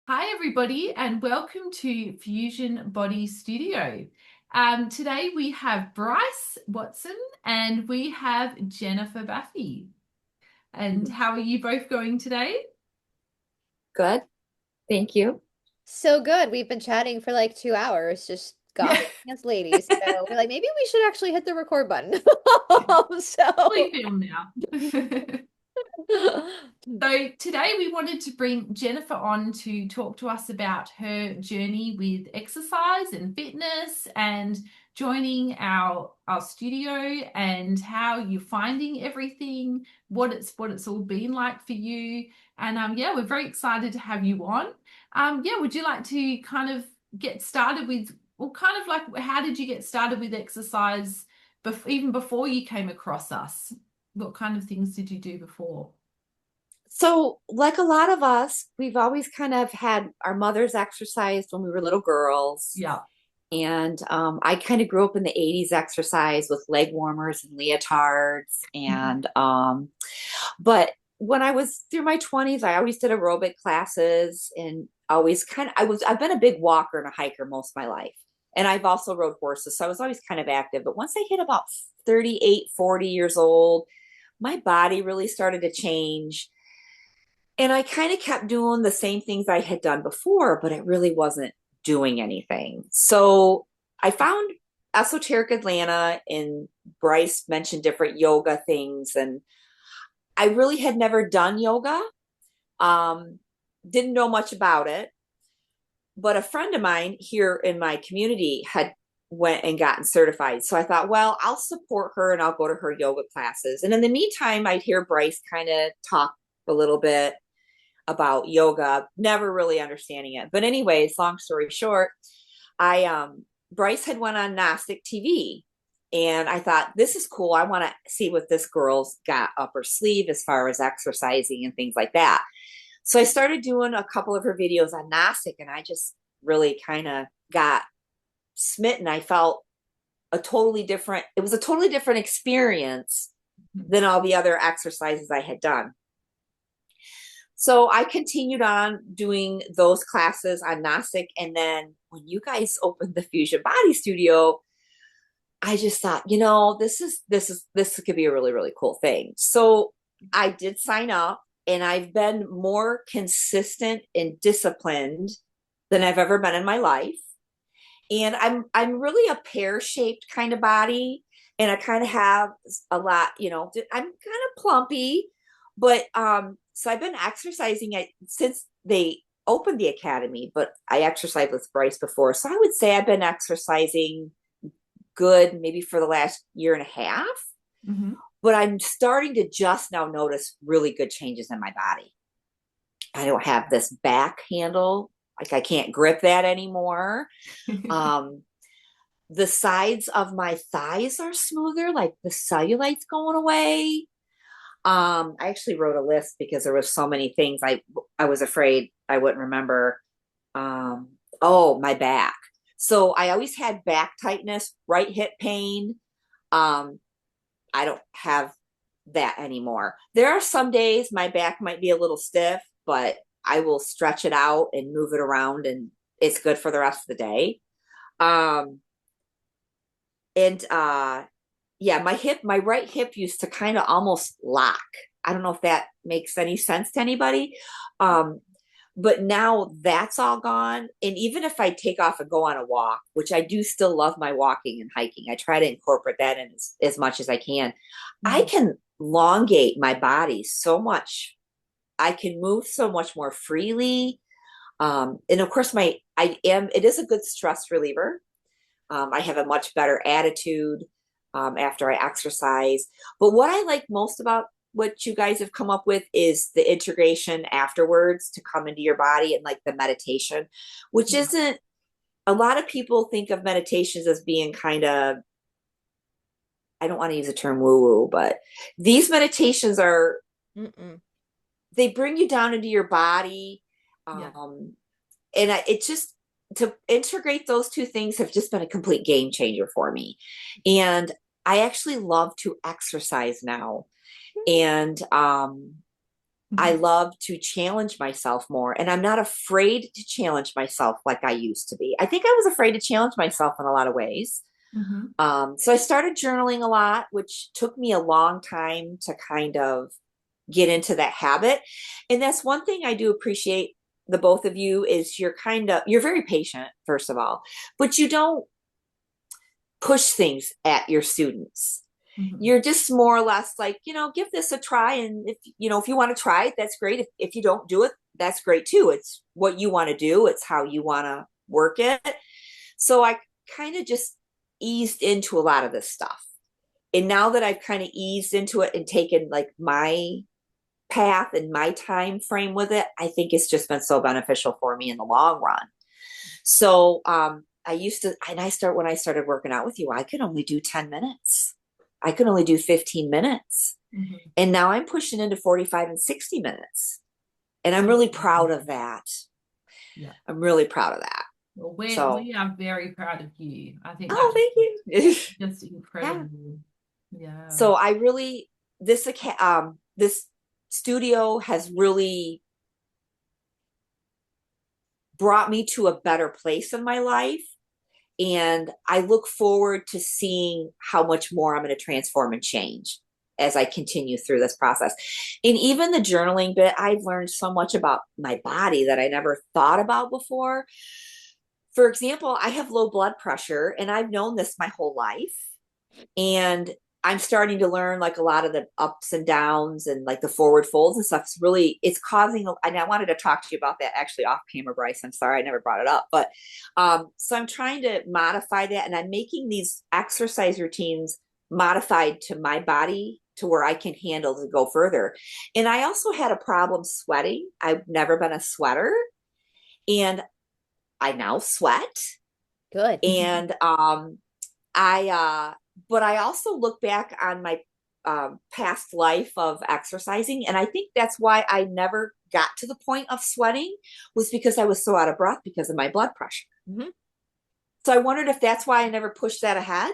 Hi, everybody, and welcome to Fusion Body Studio. Today we have Bryce Watson and we have Jennifer Baffy. And how are you both going today? Good. Thank you. So good. We've been chatting for like 2 hours, just Yeah, gossiping as ladies. So we're like, maybe we should actually hit the record button. fully So, film now. So today we wanted to bring Jennifer on to talk to us about her journey with exercise and fitness and joining our studio and how you're finding everything, what it's all been like for you. And yeah, we're very excited to have you on. Yeah, would you like to kind of get started with, well, kind of like how did you get started with exercise even before you came across us? What kind of things did you do before? So, like a lot of us, we've always kind of had our mothers exercise when we were little girls. Yeah. And I kind of grew up in the 80s exercise with leg warmers and leotards. Mhm. But when I was through my 20s, I always did aerobic classes and always I've been a big walker and a hiker most of my life. And I've also rode horses. So I was always kind of active. But once I hit about 38, 40 years old, my body really started to change. And I kind of kept doing the same things I had done before, but it really wasn't doing anything. So I found Esoteric Atlanta, and Bryce mentioned different yoga things. And I really had never done yoga, um, didn't know much about it. But a friend of mine here in my community had went and gotten certified. So I thought, well, I'll support her and I'll go to her yoga classes. And in the meantime, I'd hear Bryce kind of talk a little bit about yoga, never really understanding it. But anyways, long story short, I Bryce had went on Gnostic TV, and I thought, this is cool. I want to see what this girl's got up her sleeve as far as exercising and things like that. So I started doing a couple of her videos on Gnostic, and I just really kind of got smitten. I felt it was a totally different experience than all the other exercises I had done. So I continued on doing those classes on Gnostic. And then when you guys opened the Fusion Body Studio, I just thought, this could be a really, really cool thing. So I did sign up, and I've been more consistent and disciplined than I've ever been in my life. And I'm really a pear-shaped kind of body. And I kind of have a lot, I'm kind of plumpy, but so I've been exercising since they opened the academy, but I exercised with Bryce before. So I would say I've been exercising good maybe for the last year and a half, Hmm. but I'm starting to just now notice really good changes in my body. I don't have this back handle, like I can't grip that anymore. Um, the sides of my thighs are smoother, like the cellulite's going away. I actually wrote a list because there was so many things I was afraid I wouldn't remember. Um, oh, my back. So I always had back tightness, right hip pain. Um, I don't have that anymore. There are some days my back might be a little stiff, but I will stretch it out and move it around, and it's good for the rest of the day. Um, and Yeah, my right hip used to kind of almost lock. I don't know if that makes any sense to anybody. Um, but now that's all gone. And even if I take off and go on a walk, which I do still love my walking and hiking, I try to incorporate that in as much as I can. I Mhm. can elongate my body so much. I can move so much more freely. And of course, it is a good stress reliever. I have a much better attitude after I exercise. But what I like most about what you guys have come up with is the integration afterwards to come into your body, and like the meditation, which Yeah. isn't, a lot of people think of meditations as being kind of, I don't want to use the term woo woo, but these meditations are, mm-mm. they bring you down into your body. Yeah. Um, and it just, to integrate those two things have just been a complete game changer for me. And I actually love to exercise now. And I Mhm. love to challenge myself more, and I'm not afraid to challenge myself like I used to be. I think I was afraid to challenge myself in a lot of ways. Mhm. So I started journaling a lot, which took me a long time to kind of get into that habit. And that's one thing I do appreciate the both of you is you're very patient, first of all, but you don't push things at your students. Mhm. You're just more or less like, give this a try. And if you want to try it, that's great. If you don't do it, that's great too. It's what you want to do. It's how you want to work it. So I kind of just eased into a lot of this stuff. And now that I've kind of eased into it and taken like my path and my time frame with it, I think it's just been so beneficial for me in the long run. So I used to, and when I started working out with you, I could only do 10 minutes. I could only do 15 minutes. Mhm. And now I'm pushing into 45 and 60 minutes. And I'm That's really proud of amazing. that. Yeah. I'm really proud of that. Well, So, we are very proud of you. I think oh, that's thank you. just Yeah. incredible. Yeah. So I really, this studio has really brought me to a better place in my life. And I look forward to seeing how much more I'm going to transform and change as I continue through this process. And even the journaling bit, I've learned so much about my body that I never thought about before. For example, I have low blood pressure and I've known this my whole life. And I'm starting to learn like a lot of the ups and downs and like the forward folds and stuff. It's causing, and I wanted to talk to you about that actually off camera, Bryce. I'm sorry, I never brought it up. But so I'm trying to modify that and I'm making these exercise routines modified to my body to where I can handle to go further. And I also had a problem sweating. I've never been a sweater and I now sweat. Good. And I but I also look back on my past life of exercising, and I think that's why I never got to the point of sweating was because I was so out of breath because of my blood pressure. Mhm. So I wondered if that's why I never pushed that ahead.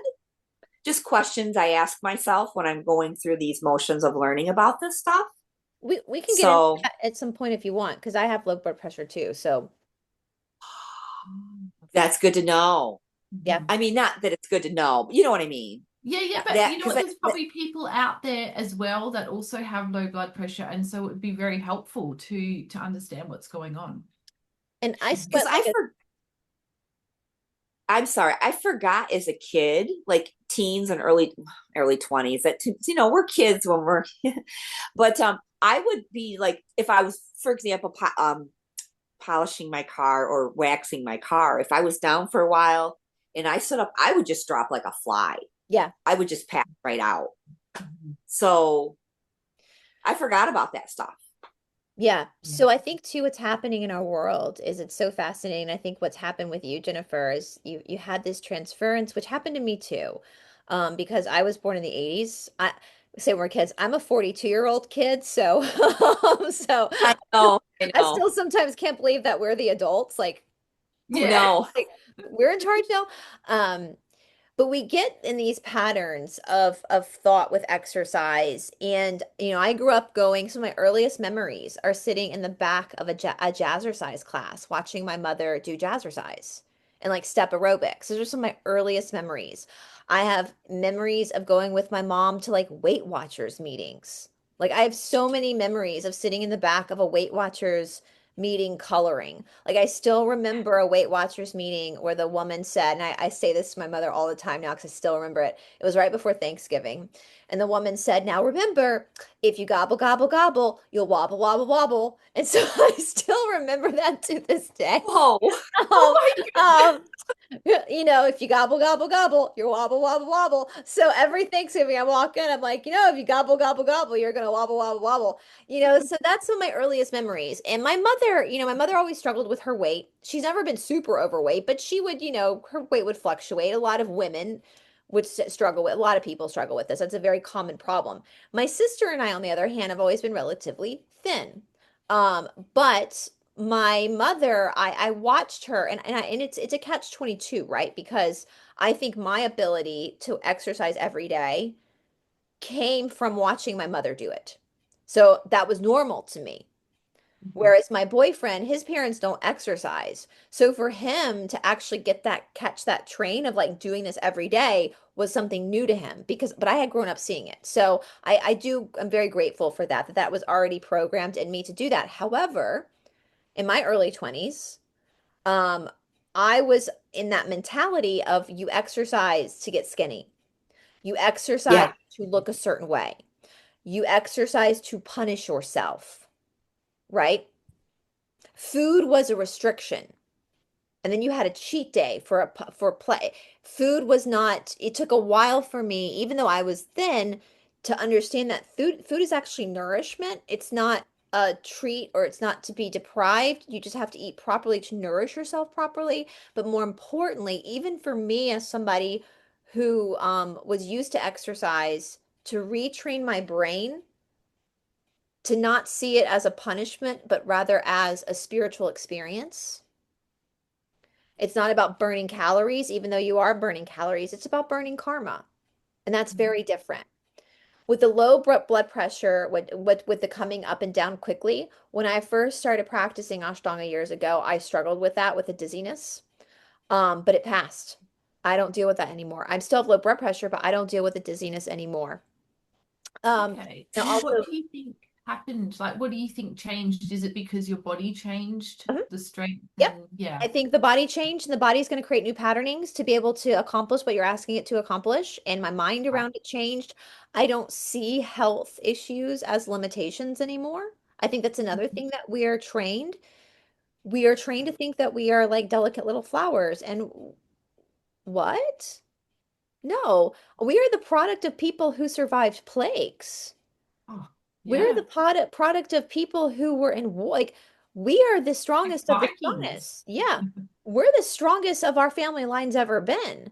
Just questions I ask myself when I'm going through these motions of learning about this stuff. We can get into So that at some point if you want, because I have low blood pressure too. So that's good to know. yeah. Mhm. I mean, not that it's good to know, but you know what I mean. Yeah, yeah, but That you know because what? There's probably people out there as well that also have low blood pressure, and so it would be very helpful to understand what's going on. And I because sweat like a I'm sorry, I forgot as a kid, like teens and early 20s that we're kids when we're but I would be like if I was for example polishing my car or waxing my car, if I was down for a while and I stood up, I would just drop like a fly. yeah. I would just pass right out. Mhm. So I forgot about that stuff. Yeah. Yeah. So I think too what's happening in our world is it's so fascinating. I think what's happened with you, Jennifer, is you had this transference, which happened to me too. Because I was born in the 80s. I say we're kids. I'm a 42-year-old kid, so so I know, I I know, still sometimes can't believe that we're the adults. I Yeah. know. Like we're in charge now. Um, but we get in these patterns of thought with exercise. And, I grew up going, some of my earliest memories are sitting in the back of a jazzercise class, watching my mother do jazzercise and like step aerobics. Those are some of my earliest memories. I have memories of going with my mom to like Weight Watchers meetings. Like I have so many memories of sitting in the back of a Weight Watchers meeting coloring. Like I still remember a Weight Watchers meeting where the woman said, and I say this to my mother all the time now because I still remember it. It was right before Thanksgiving. And the woman said, now remember, if you gobble, gobble, gobble, you'll wobble, wobble, wobble. And so I still remember that to this day. Whoa. Um, Oh my goodness. um, if you gobble, gobble, gobble, you're wobble, wobble, wobble. So every Thanksgiving I walk in, I'm like, if you gobble, gobble, gobble, you're gonna wobble, wobble, wobble. So that's some of my earliest memories. And my mother always struggled with her weight. She's never been super overweight, but she would, her weight would fluctuate. A lot of women would struggle with, a lot of people struggle with this. That's a very common problem. My sister and I, on the other hand, have always been relatively thin. But my mother, I watched her and it's a catch 22, right? Because I think my ability to exercise every day came from watching my mother do it. So that was normal to me. Mhm. Whereas my boyfriend, his parents don't exercise. So for him to actually catch that train of like doing this every day was something new to him but I had grown up seeing it. So I'm very grateful for that was already programmed in me to do that. However, in my early 20s, um, I was in that mentality of you exercise to get skinny. You exercise Yeah. to look a certain way. You exercise to punish yourself, right? Food was a restriction. And then you had a cheat day for play. Food was not, it took a while for me, even though I was thin, to understand that food is actually nourishment. It's not a treat or it's not to be deprived. You just have to eat properly to nourish yourself properly. But more importantly, even for me as somebody who was used to exercise, to retrain my brain to not see it as a punishment, but rather as a spiritual experience. It's not about burning calories, even though you are burning calories. It's about burning karma. And that's very different. With the low blood pressure, with the coming up and down quickly, when I first started practicing Ashtanga years ago, I struggled with that with the dizziness. But it passed. I don't deal with that anymore. I still have low blood pressure, but I don't deal with the dizziness anymore. Okay. Now And what also, do you think happened? Like, what do you think changed? Is it because your body changed Mhm. the strength Yep. and yeah. I think the body changed and the body's going to create new patternings to be able to accomplish what you're asking it to accomplish. And my mind Right. around it changed. I don't see health issues as limitations anymore. I think that's another Mhm. thing that we are trained. We are trained to think that we are like delicate little flowers. And what? No, we are the product of people who survived plagues. Oh, We're yeah. the product of people who were in war. Like, we are the Like strongest of the Vikings. strongest. Yeah. We're the strongest of our family lines ever been.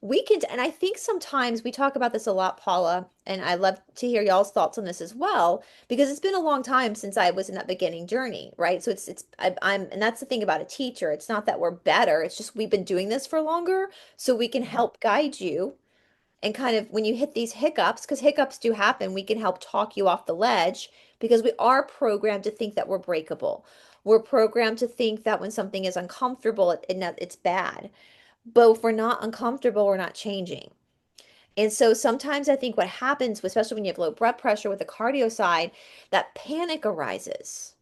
We can, and I think sometimes we talk about this a lot, Paula, and I love to hear y'all's thoughts on this as well, because it's been a long time since I was in that beginning journey, right? So and that's the thing about a teacher. It's not that we're better. It's just we've been doing this for longer, so we can help guide you and kind of when you hit these hiccups, because hiccups do happen, we can help talk you off the ledge because we are programmed to think that we're breakable. We're programmed to think that when something is uncomfortable, it's bad. But if we're not uncomfortable, we're not changing. And so sometimes I think what happens, especially when you have low blood pressure with the cardio side, that panic arises,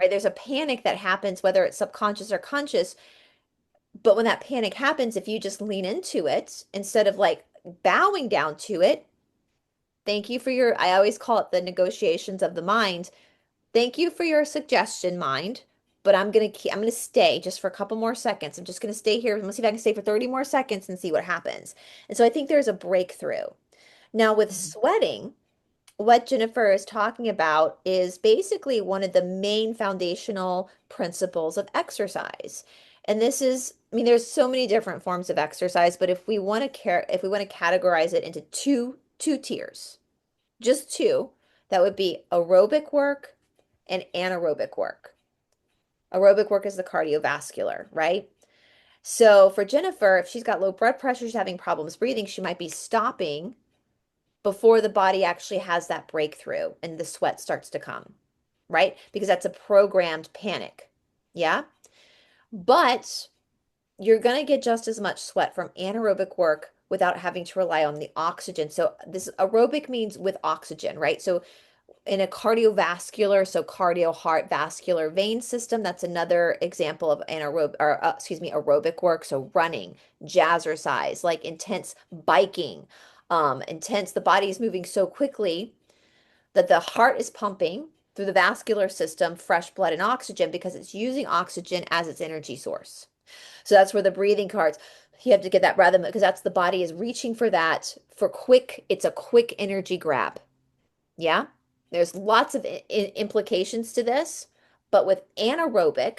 right? There's a panic that happens, whether it's subconscious or conscious, but when that panic happens, if you just lean into it instead of like bowing down to it, thank you for your, I always call it the negotiations of the mind. Thank you for your suggestion, mind. But I'm gonna stay just for a couple more seconds. I'm just gonna stay here. Let's see if I can stay for 30 more seconds and see what happens. And so I think there's a breakthrough. Now with Mhm. sweating, what Jennifer is talking about is basically one of the main foundational principles of exercise. And this is, I mean, there's so many different forms of exercise, but if we want to categorize it into two tiers, just two, that would be aerobic work and anaerobic work. Aerobic work is the cardiovascular, right? So for Jennifer, if she's got low blood pressure, she's having problems breathing, she might be stopping before the body actually has that breakthrough and the sweat starts to come, right? Because that's a programmed panic. Yeah. But you're going to get just as much sweat from anaerobic work without having to rely on the oxygen. So this aerobic means with oxygen, right? So in a cardiovascular, so cardio heart vascular vein system, that's another example of anaerobic or excuse me, aerobic work. So running, jazzercise, like intense biking, intense, the body is moving so quickly that the heart is pumping through the vascular system fresh blood and oxygen because it's using oxygen as its energy source. So that's where the breathing cards, you have to get that rather because that's the body is reaching for that for quick, it's a quick energy grab. Yeah. There's lots of implications to this, but with anaerobic,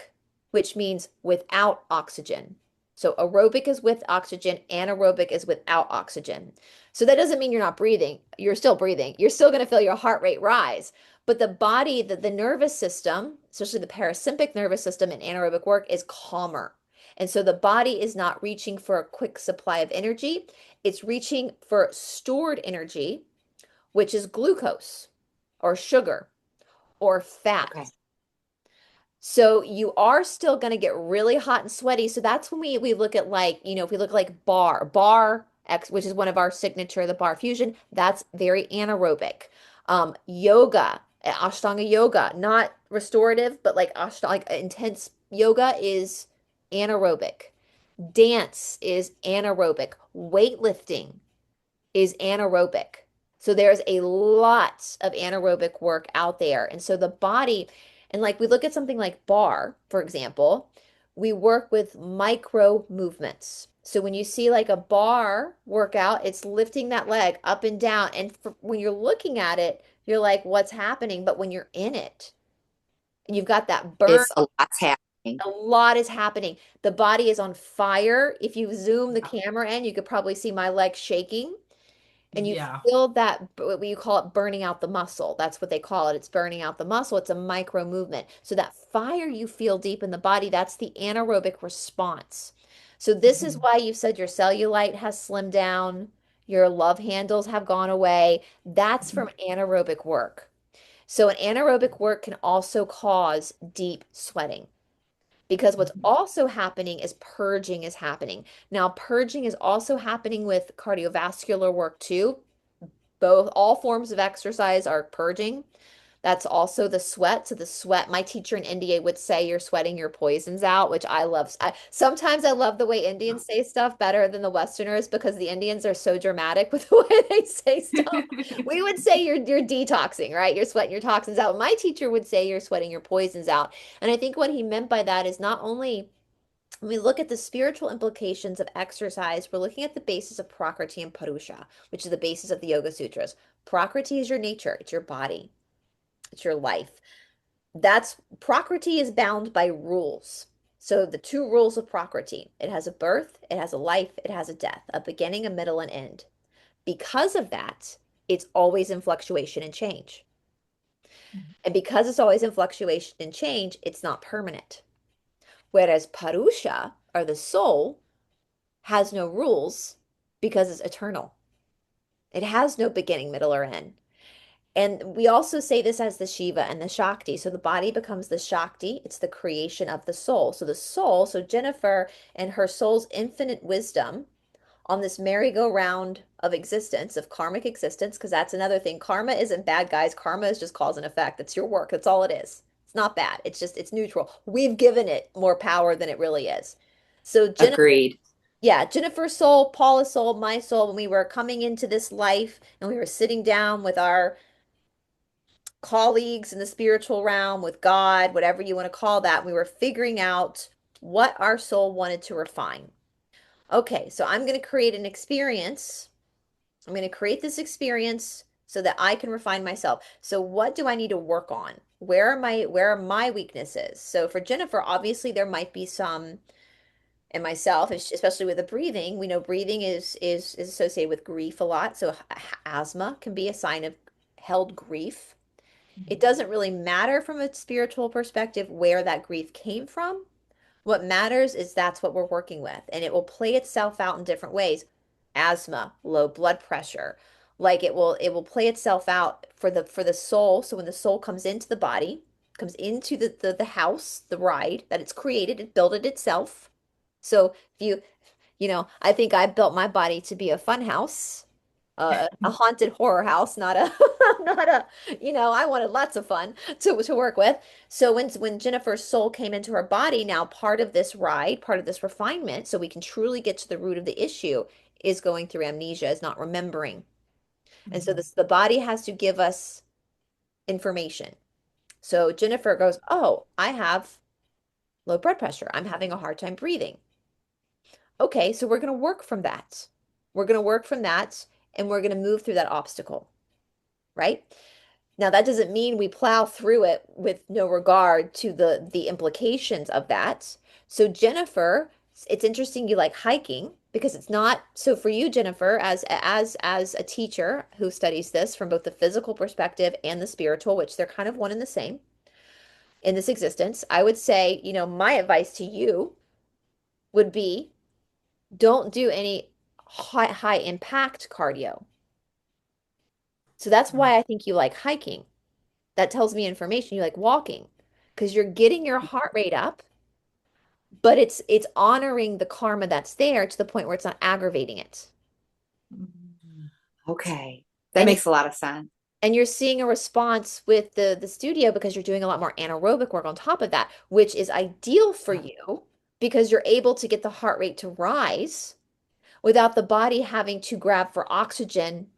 which means without oxygen. So aerobic is with oxygen, anaerobic is without oxygen. So that doesn't mean you're not breathing. You're still breathing. You're still going to feel your heart rate rise. But the body, the nervous system, especially the parasympathetic nervous system in anaerobic work, is calmer. And so the body is not reaching for a quick supply of energy. It's reaching for stored energy which is glucose. or sugar or Okay. fat. So you are still going to get really hot and sweaty. So that's when we look at like, if we look like bar X, which is one of our signature, the bar fusion, that's very anaerobic. Yoga, Ashtanga yoga, not restorative, but like like intense yoga is anaerobic. Dance is anaerobic. Weightlifting is anaerobic. So there's a lot of anaerobic work out there. And so the body, and like we look at something like bar, for example, we work with micro movements. So when you see like a bar workout, it's lifting that leg up and down. And when you're looking at it, you're like, what's happening? But when you're in it, and you've got that burn, It's a lot's happening. a lot is happening. The body is on fire. If you zoom the camera in, you could probably see my leg shaking and you Yeah. feel that what you call it burning out the muscle. That's what they call it. It's burning out the muscle. It's a micro movement. So that fire you feel deep in the body, that's the anaerobic response. So this is Mhm. why you've said your cellulite has slimmed down, your love handles have gone away. That's from anaerobic work. So an anaerobic work can also cause deep sweating. Because what's Mhm. also happening is purging is happening. Now, purging is also happening with cardiovascular work too. Both, all forms of exercise are purging. That's also the sweat. So the sweat, my teacher in India would say you're sweating your poisons out, which I love. Sometimes I love the way Indians say stuff better than the Westerners because the Indians are so dramatic with the way they say stuff. We would say you're detoxing, right? You're sweating your toxins out. My teacher would say you're sweating your poisons out. And I think what he meant by that is not only when we look at the spiritual implications of exercise, we're looking at the basis of Prakriti and Purusha, which is the basis of the Yoga Sutras. Prakriti is your nature, it's your body, it's your life. That's Prakriti is bound by rules. So the two rules of Prakriti, it has a birth, it has a life, it has a death, a beginning, a middle, and end. Because of that, it's always in fluctuation and change. And because it's always in fluctuation and change, it's not permanent. Whereas Purusha, or the soul, has no rules because it's eternal. It has no beginning, middle, or end. And we also say this as the Shiva and the Shakti. So the body becomes the Shakti. It's the creation of the soul. So the soul, so Jennifer and her soul's infinite wisdom on this merry-go-round of existence, of karmic existence, because that's another thing. Karma isn't bad, guys. Karma is just cause and effect. It's your work. That's all it is. It's not bad. It's just, it's neutral. We've given it more power than it really is. So Jennifer, Agreed. yeah, Jennifer's soul, Paula's soul, my soul, when we were coming into this life and we were sitting down with our colleagues in the spiritual realm, with God, whatever you want to call that, we were figuring out what our soul wanted to refine. Okay, so I'm going to create an experience. I'm going to create this experience so that I can refine myself. So what do I need to work on? Where are my weaknesses? So for Jennifer, obviously there might be some, and myself, especially with the breathing, we know breathing is associated with grief a lot. So asthma can be a sign of held grief. It doesn't really matter from a spiritual perspective where that grief came from. What matters is that's what we're working with, and it will play itself out in different ways. Asthma, low blood pressure, like it will play itself out for the soul. So when the soul comes into the body, comes into the house, the ride that it's created, it built it itself. So if I think I built my body to be a fun house, a haunted horror house, not a, not a, I wanted lots of fun to work with. So when Jennifer's soul came into her body, now part of this ride, part of this refinement, so we can truly get to the root of the issue, is going through amnesia, is not remembering. And so the body has to give us information. So Jennifer goes, "Oh, I have low blood pressure. I'm having a hard time breathing." Okay, so we're going to work from that. We're going to work from that and we're going to move through that obstacle, right? Now, that doesn't mean we plow through it with no regard to the implications of that. So, Jennifer, it's interesting you like hiking because it's not so for you, Jennifer, as a teacher who studies this from both the physical perspective and the spiritual, which they're kind of one and the same in this existence. I would say, my advice to you would be don't do any high impact cardio. So that's why I think you like hiking. That tells me information. You like walking because you're getting your heart rate up, but it's honoring the karma that's there to the point where it's not aggravating it. Mhm. Okay. That And makes a lot of sense. and you're seeing a response with the studio because you're doing a lot more anaerobic work on top of that, which is ideal for you because you're able to get the heart rate to rise without the body having to grab for oxygen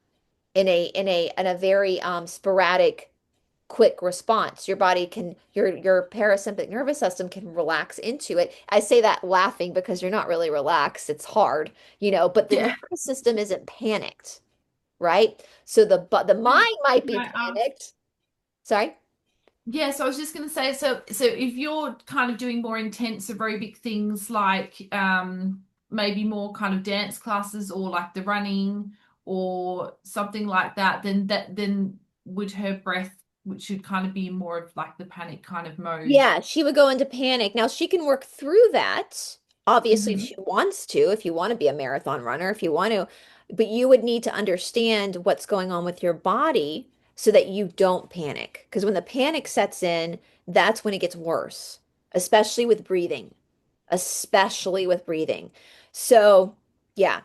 in a very sporadic quick response. Your body can your parasympathetic nervous system can relax into it. I say that laughing because you're not really relaxed. It's hard, but the Yeah. nervous system isn't panicked, right? So the mind might Can be I ask? panicked. Sorry. Yes, I was just going to say, so if you're kind of doing more intense aerobic things like maybe more kind of dance classes or like the running or something like that, then would her breath, which should kind of be more of like the panic kind of mode. Yeah, she would go into panic. Now she can work through that, obviously, if Hmm. she wants to, if you want to be a marathon runner, if you want to, but you would need to understand what's going on with your body so that you don't panic. Because when the panic sets in, that's when it gets worse, especially with breathing, especially with breathing. So, yeah.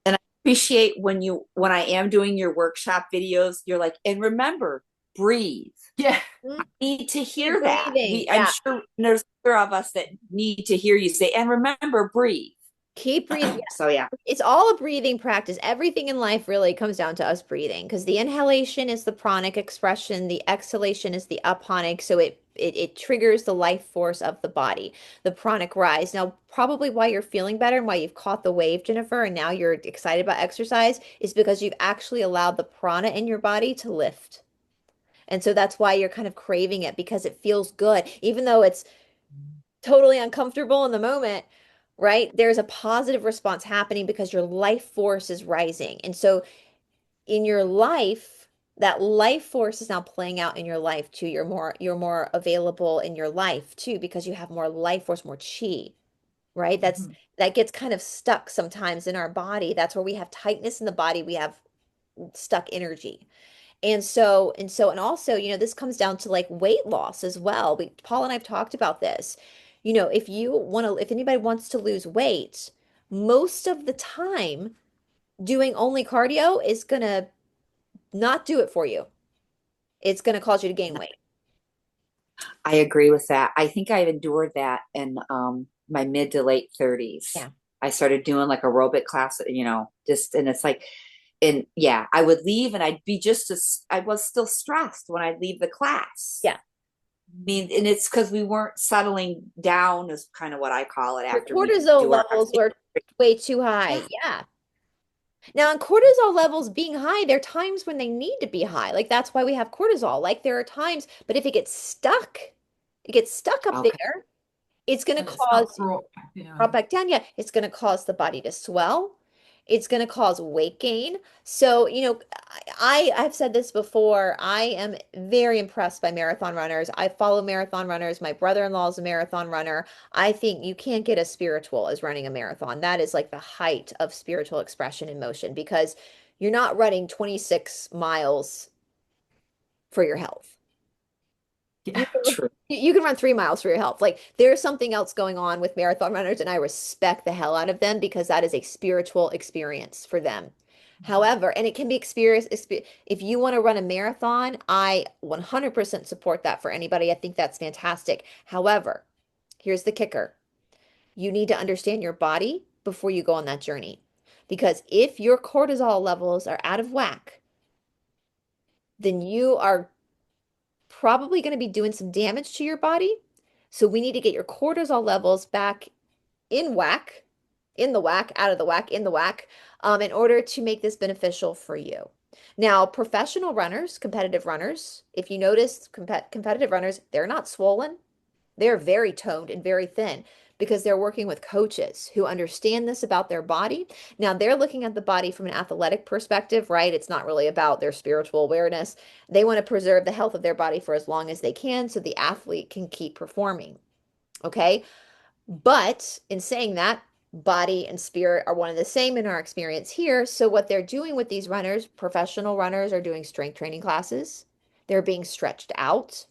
And I appreciate when I am doing your workshop videos, you're like, and remember, breathe. Yeah. Need to Keep hear that. breathing. I'm Yeah. sure there's other of us that need to hear you say, and remember, breathe. Keep breathing. So yeah. It's all a breathing practice. Everything in life really comes down to us breathing because the inhalation is the pranic expression, the exhalation is the aponic, so it triggers the life force of the body, the pranic rise. Now, probably why you're feeling better and why you've caught the wave, Jennifer, and now you're excited about exercise is because you've actually allowed the prana in your body to lift. And so that's why you're kind of craving it because it feels good, even though it's totally uncomfortable in the moment, right? There's a positive response happening because your life force is rising. And so in your life, that life force is now playing out in your life too. You're more available in your life too because you have more life force, more chi, right? Mhm. That gets kind of stuck sometimes in our body. That's where we have tightness in the body, we have stuck energy. And also, this comes down to like weight loss as well. Paul and I've talked about this. If anybody wants to lose weight, most of the time, doing only cardio is gonna not do it for you. It's gonna cause you to gain weight. I agree with that. I think I've endured that in my mid to late 30s. Yeah. I started doing like aerobic class, just, and it's like, and yeah, I would leave and I'd be just as, I was still stressed when I'd leave the class. Yeah. I mean, and it's because we weren't settling down, is kind of what I call it, Your after we cortisol do our levels were way too high. Yeah. Now, in cortisol levels being high, there are times when they need to be high. Like that's why we have cortisol. Like there are times, but if it gets stuck up okay. there, it's going to And it's not cause brought back brought down. back down. Yeah, it's going to cause the body to swell. It's going to cause weight gain. So, I've said this before. I am very impressed by marathon runners. I follow marathon runners. My brother-in-law is a marathon runner. I think you can't get as spiritual as running a marathon. That is like the height of spiritual expression in motion because you're not running 26 miles for your health. Yeah. You can, True. you can run 3 miles for your health. Like there's something else going on with marathon runners, and I respect the hell out of them because that is a spiritual experience for them. However, and it can be experienced if you want to run a marathon, I 100% support that for anybody. I think that's fantastic. However, here's the kicker. You need to understand your body before you go on that journey. Because if your cortisol levels are out of whack, then you are probably going to be doing some damage to your body. So we need to get your cortisol levels back in whack, in the whack, out of the whack, in the whack, in order to make this beneficial for you. Now, professional runners, competitive runners, if you notice competitive runners, they're not swollen. They're very toned and very thin because they're working with coaches who understand this about their body. Now, they're looking at the body from an athletic perspective, right? It's not really about their spiritual awareness. They want to preserve the health of their body for as long as they can so the athlete can keep performing. Okay. But in saying that, body and spirit are one and the same in our experience here. So, what they're doing with these runners, professional runners, are doing strength training classes. They're being stretched out.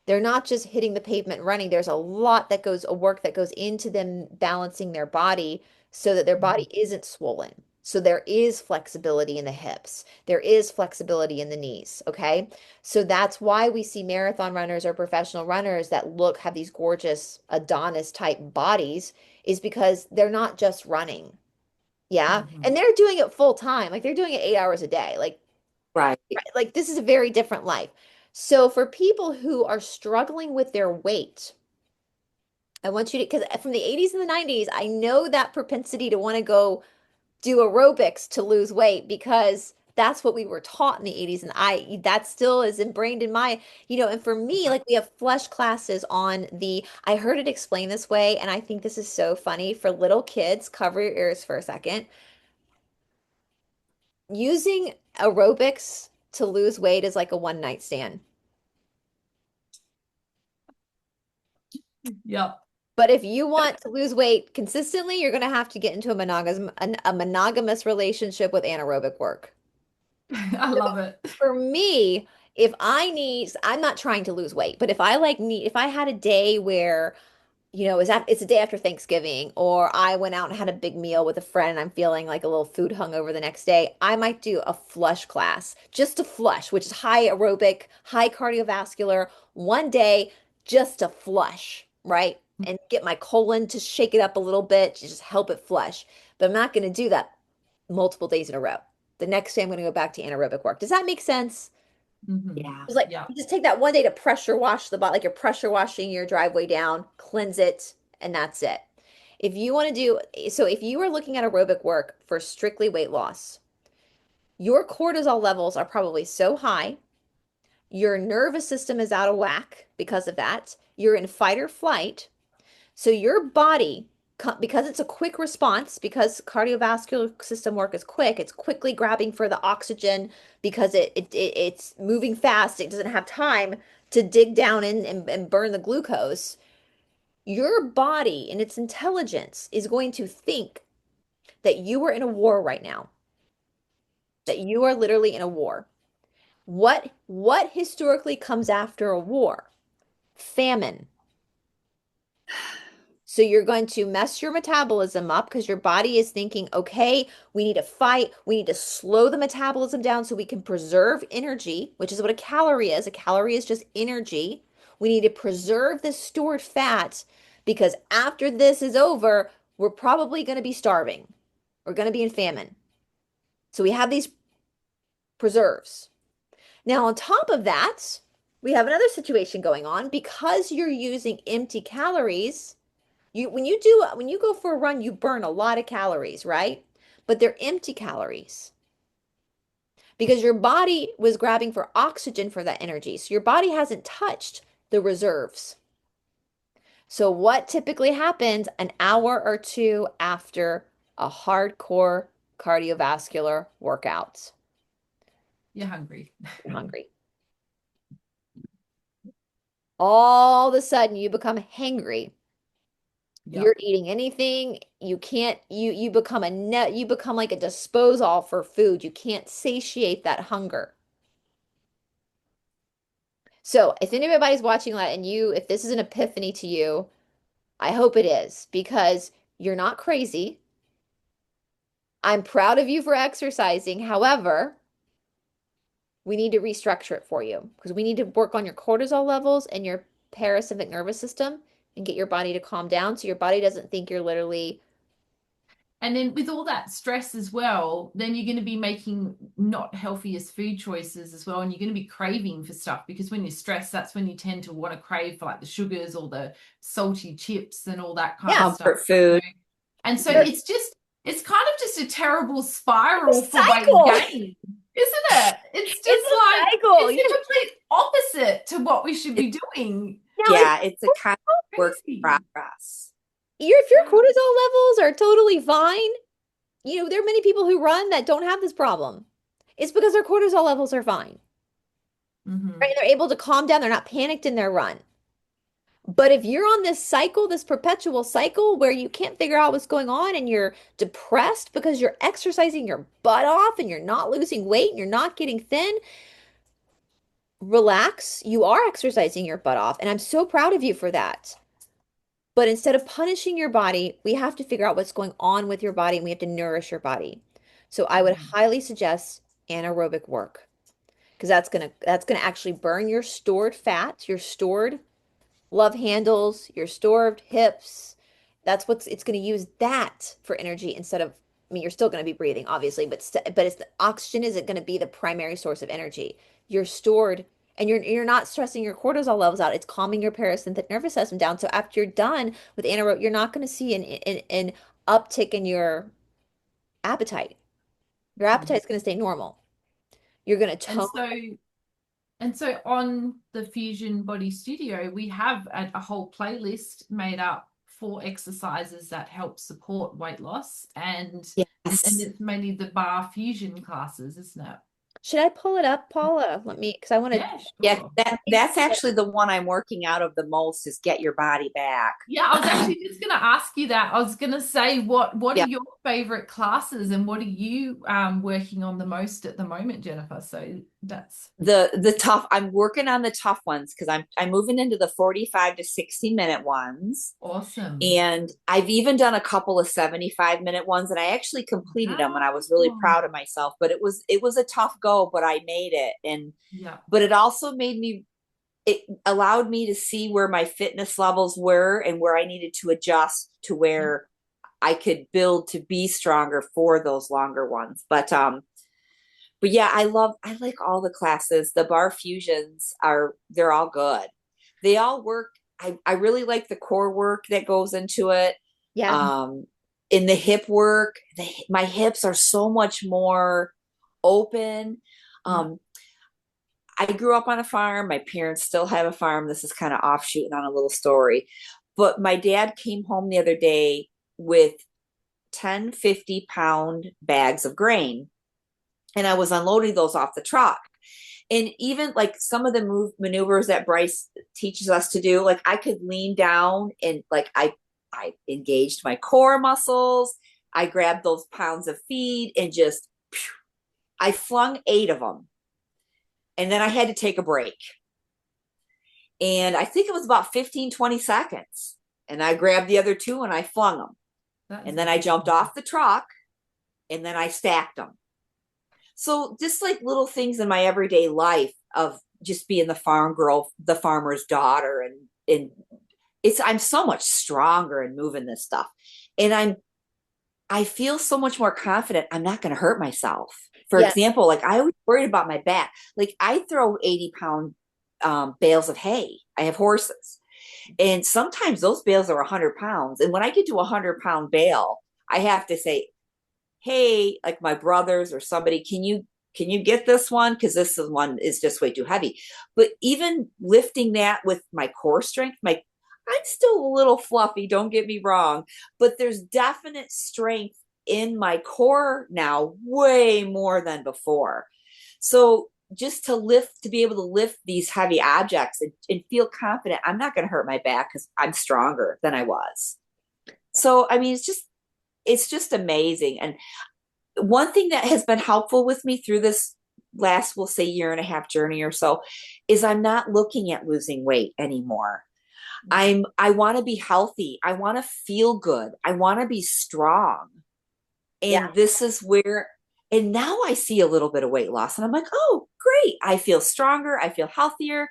They're not just hitting the pavement running. There's a lot that goes, a work that goes into them balancing their body so that their body isn't swollen. So there is flexibility in the hips. There is flexibility in the knees. Okay. So that's why we see marathon runners or professional runners that have these gorgeous Adonis type bodies, is because they're not just running. Yeah. Mhm. And they're doing it full time. Like they're doing it 8 hours a day. Right. Like this is a very different life. So for people who are struggling with their weight, I want you to, because from the 80s and the 90s, I know that propensity to want to go do aerobics to lose weight, because that's what we were taught in the 80s. And that still is ingrained in my, and for me, like we have flesh classes on I heard it explained this way, and I think this is so funny for little kids. Cover your ears for a second. Using aerobics to lose weight is like a one night stand. Yep. But if you want to lose weight consistently, you're going to have to get into a monogamous relationship with anaerobic work. I love it. For me, if I'm not trying to lose weight, but if I had a day where, it's a day after Thanksgiving, or I went out and had a big meal with a friend and I'm feeling like a little food hungover the next day, I might do a flush class, just a flush, which is high aerobic, high cardiovascular, one day, just to flush, right? And get my colon to shake it up a little bit to just help it flush. But I'm not going to do that multiple days in a row. The next day, I'm going to go back to anaerobic work. Does that make sense? Yeah. It's like Yeah. you just take that one day to pressure wash the body, like you're pressure washing your driveway down, cleanse it, and that's it. If you are looking at aerobic work for strictly weight loss, your cortisol levels are probably so high, your nervous system is out of whack because of that. You're in fight or flight. So your body, because it's a quick response, because cardiovascular system work is quick, it's quickly grabbing for the oxygen because it's moving fast. It doesn't have time to dig down in and burn the glucose. Your body and its intelligence is going to think that you are in a war right now, that you are literally in a war. What historically comes after a war? Famine. So you're going to mess your metabolism up because your body is thinking, okay, we need to fight. We need to slow the metabolism down so we can preserve energy, which is what a calorie is. A calorie is just energy. We need to preserve this stored fat because after this is over, we're probably going to be starving. We're going to be in famine. So we have these preserves. Now, on top of that, we have another situation going on because you're using empty calories. When you go for a run, you burn a lot of calories, right? But they're empty calories because your body was grabbing for oxygen for that energy. So your body hasn't touched the reserves. So what typically happens an hour or two after a hardcore cardiovascular workout? You're hungry. You're hungry. All of a sudden you become hangry. Yep. You're eating anything, you can't you become you become like a disposal for food. You can't satiate that hunger. So if anybody's watching that and if this is an epiphany to you, I hope it is, because you're not crazy. I'm proud of you for exercising. However, we need to restructure it for you because we need to work on your cortisol levels and your parasympathetic nervous system and get your body to calm down so your body doesn't think you're literally. And then with all that stress as well, then you're going to be making not healthiest food choices as well. And you're going to be craving for stuff because when you're stressed, that's when you tend to want to crave for like the sugars or the salty chips and all that kind Yeah. of stuff. Comfort food. And so Sure. it's kind of just a terrible spiral for weight Cycle. gain, isn't it? It's just It's a like, cycle. it's the complete opposite to what we should be doing. Now, Yeah, it's a kind of work in Crazy. progress. if your cortisol levels are totally fine, there are many people who run that don't have this problem. It's because their cortisol levels are fine, Mhm. right? And they're able to calm down. They're not panicked in their run. But if you're on this cycle, this perpetual cycle where you can't figure out what's going on and you're depressed because you're exercising your butt off and you're not losing weight and you're not getting thin, relax. You are exercising your butt off, and I'm so proud of you for that. But instead of punishing your body, we have to figure out what's going on with your body and we have to nourish your body. So I would Mhm. highly suggest anaerobic work because that's gonna actually burn your stored fat, your stored love handles, your stored hips. That's what's it's going to use that for energy instead of, I mean, you're still going to be breathing, obviously, but it's the oxygen isn't going to be the primary source of energy. You're stored and you're not stressing your cortisol levels out. It's calming your parasympathetic nervous system down. So after you're done with anaerobic, you're not going to see an uptick in your appetite. Your Mhm. appetite's going to stay normal. You're going to And tone. so on the Fusion Body Studio, we have a whole playlist made up for exercises that help support weight loss, and Yes. it's mainly the bar fusion classes, isn't it? Should I pull it up, Paula? Let me, because I want to. Yeah, Yeah, sure. that's actually the one I'm working out of the most is Get Your Body Back. Yeah, I was actually just going to ask you that. I was going to say, what are Yeah. your favorite classes and what are you working on the most at the moment, Jennifer? So that's The tough, I'm working on the tough ones because I'm moving into the 45 to 60-minute ones. awesome. And I've even done a couple of 75-minute ones and I actually completed them and I was really Wow. proud of myself. But it was a tough go, but I made it. And Yeah. but it also it allowed me to see where my fitness levels were and where I needed to adjust to Yeah. where I could build to be stronger for those longer ones. But yeah, I like all the classes. The bar fusions they're all good. They all work. I really like the core work that goes into it. Yeah. Um, in the hip work, my hips are so much more open. Yeah. Um, I grew up on a farm. My parents still have a farm. This is kind of offshooting on a little story. But my dad came home the other day with 10, 50-pound bags of grain. And I was unloading those off the truck. And even like some of the maneuvers that Bryce teaches us to do, like I could lean down and like I engaged my core muscles. I grabbed those pounds of feed and just I flung 8 of them. And then I had to take a break. And I think it was about 15, 20 seconds. And I grabbed the other 2 and I flung them. That is And then I jumped amazing. off the truck and then I stacked them. So just like little things in my everyday life of just being the farm girl, the farmer's daughter, and I'm so much stronger in moving this stuff. And I feel so much more confident I'm not going to hurt myself. For Yeah. example, like I always worried about my back. Like I throw 80-pound bales of hay. I have horses. And sometimes those bales are 100 pounds. And when I get to a 100-pound bale, I have to say, hey, like my brothers or somebody, can you get this one? Because this is one is just way too heavy. But even lifting that with my core strength, I'm still a little fluffy, don't get me wrong, but there's definite strength in my core now, way more than before. So just to be able to lift these heavy objects and feel confident, I'm not going to hurt my back because I'm stronger than I was. So, I mean, it's just amazing. And one thing that has been helpful with me through this last, we'll say, year and a half journey or so is I'm not looking at losing weight anymore. I want to be healthy. I want to feel good. I want to be strong. Yeah. And this is where, and now I see a little bit of weight loss and I'm like, oh, great. I feel stronger. I feel healthier.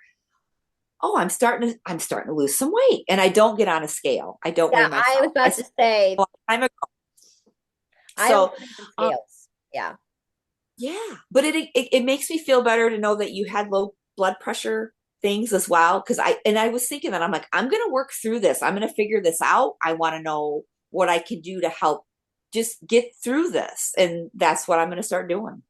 Oh, I'm starting to lose some weight. And I don't get on a scale. I don't Yeah, weigh I was myself. I about to started a say long time ago. I don't So, put it on um, scales. Yeah. yeah, but it makes me feel better to know that you had low blood pressure things as well. Because I was thinking that I'm like, I'm gonna work through this. I'm gonna figure this out. I want to know what I can do to help just get through this. And that's what I'm gonna start doing.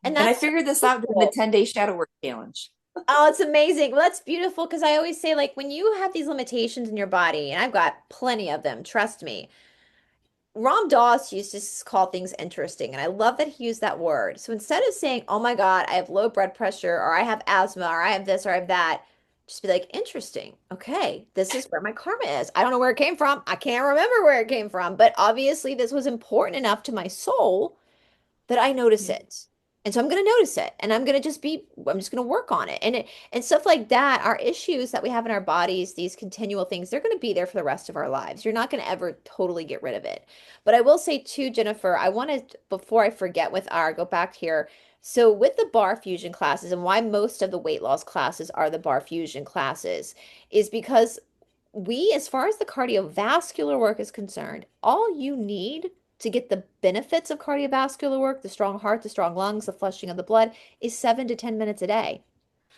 And And I that's so figured this out during the beautiful. 10-day shadow work challenge. Oh, it's amazing. Well, that's beautiful because I always say, like, when you have these limitations in your body, and I've got plenty of them, trust me. Ram Dass used to call things interesting, and I love that he used that word. So instead of saying, "Oh my God, I have low blood pressure," or "I have asthma," or "I have this," or "I have that," just be like, "Interesting. Okay, this is where my karma is. I don't know where it came from. I can't remember where it came from, but obviously this was important enough to my soul that I notice Yeah. it." And so I'm going to notice it and I'm just going to work on it. And stuff like that, our issues that we have in our bodies, these continual things, they're going to be there for the rest of our lives. You're not going to ever totally get rid of it. But I will say too, Jennifer, I wanted, before I forget with our, go back here. So with the bar fusion classes and why most of the weight loss classes are the bar fusion classes is because as far as the cardiovascular work is concerned, all you need to get the benefits of cardiovascular work, the strong heart, the strong lungs, the flushing of the blood, is 7 to 10 minutes a day.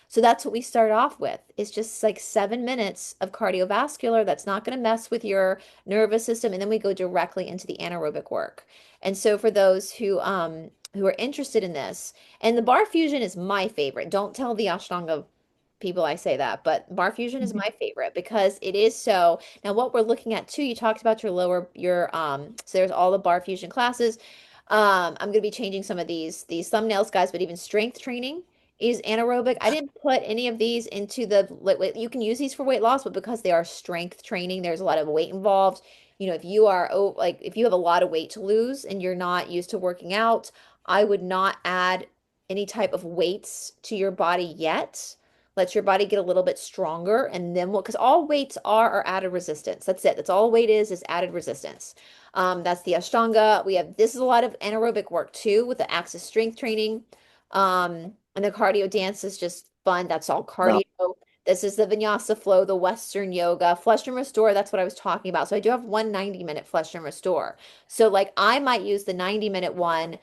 So that's what we start off with. It's just like 7 minutes of cardiovascular that's not going to mess with your nervous system. And then we go directly into the anaerobic work. And so for those who are interested in this, and the bar fusion is my favorite. Don't tell the Ashtanga people I say that, but bar fusion is my favorite because it is so. Now what we're looking at too, you talked about so there's all the bar fusion classes. I'm going to be changing some of these thumbnails, guys, but even strength training is anaerobic. I didn't put any of these into you can use these for weight loss, but because they are strength training, there's a lot of weight involved. You know, if you are, oh, like if you have a lot of weight to lose and you're not used to working out, I would not add any type of weights to your body yet. Let your body get a little bit stronger and then because all weights are added resistance. That's it. That's all weight is added resistance. That's the Ashtanga. This is a lot of anaerobic work too with the axis strength training. And the cardio dance is just fun. That's all No. cardio. This is the Vinyasa flow, the Western yoga, flush and restore. That's what I was talking about. So I do have one 90-minute flush and restore. So like I might use the 90-minute one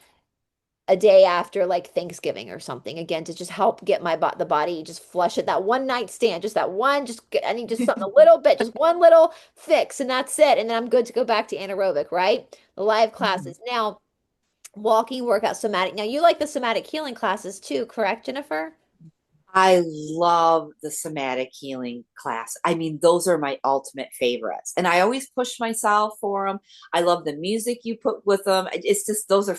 a day after like Thanksgiving or something again to just help get the body just flush it. That one night stand, just that one, I need just something a little bit, just one little fix, and that's it. And then I'm good to go back to anaerobic, right? The live classes. Now, walking, workout, somatic. Now, you like the somatic healing classes too, correct, Jennifer? I love the somatic healing class. I mean, those are my ultimate favorites. And I always push myself for them. I love the music you put with them. It's just those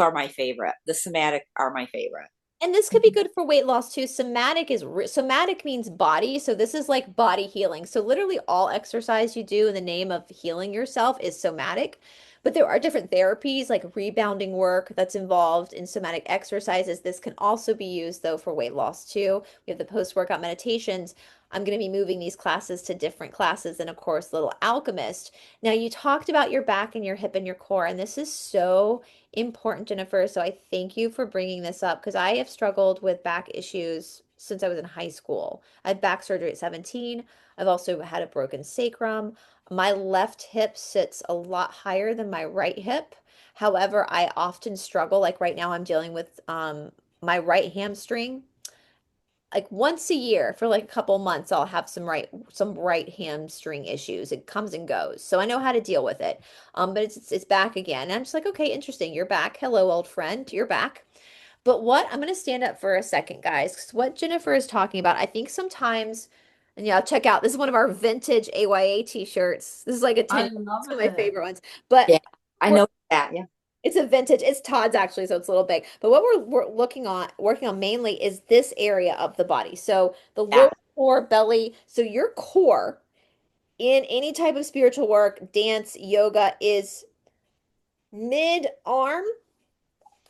are my favorite. The somatic are my favorite. And this could be good for weight loss too. Somatic means body, so this is like body healing. So literally all exercise you do in the name of healing yourself is somatic. But there are different therapies like rebounding work that's involved in somatic exercises. This can also be used though for weight loss too. We have the post-workout meditations. I'm going to be moving these classes to different classes and of course Little Alchemist. Now you talked about your back and your hip and your core, and this is so important, Jennifer. So I thank you for bringing this up because I have struggled with back issues since I was in high school. I had back surgery at 17. I've also had a broken sacrum. My left hip sits a lot higher than my right hip. However, I often struggle. Like right now, I'm dealing with my right hamstring like once a year for like a couple months I'll have some right hamstring issues. It comes and goes. So I know how to deal with it. But it's back again. And I'm just like, okay, interesting. You're back. Hello, old friend. You're back. But what I'm going to stand up for a second, guys, 'cause what Jennifer is talking about, I think sometimes, and yeah, check out. This is one of our vintage AYA t-shirts. This is like a I 10, love it's one of my it. favorite ones. But Yeah, I know that. Yeah. it's a vintage. It's Todd's actually, so it's a little big. But what we're working on mainly is this area of the body. So the Yeah. lower core, belly. So your core in any type of spiritual work, dance, yoga is mid arm,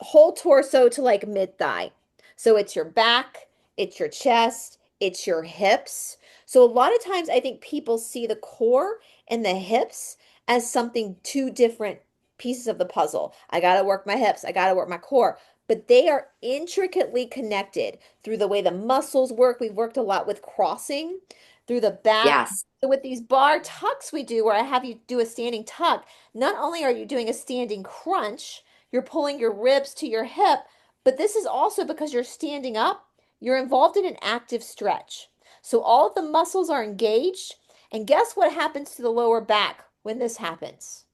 whole torso to like mid thigh. So it's your back, it's your chest, it's your hips. So a lot of times I think people see the core and the hips as something two different pieces of the puzzle. I got to work my hips, I got to work my core, but they are intricately connected through the way the muscles work. We've worked a lot with crossing through the back. Yes. So with these bar tucks we do where I have you do a standing tuck, not only are you doing a standing crunch, you're pulling your ribs to your hip, but this is also because you're standing up, you're involved in an active stretch. So all of the muscles are engaged. And guess what happens to the lower back when this happens?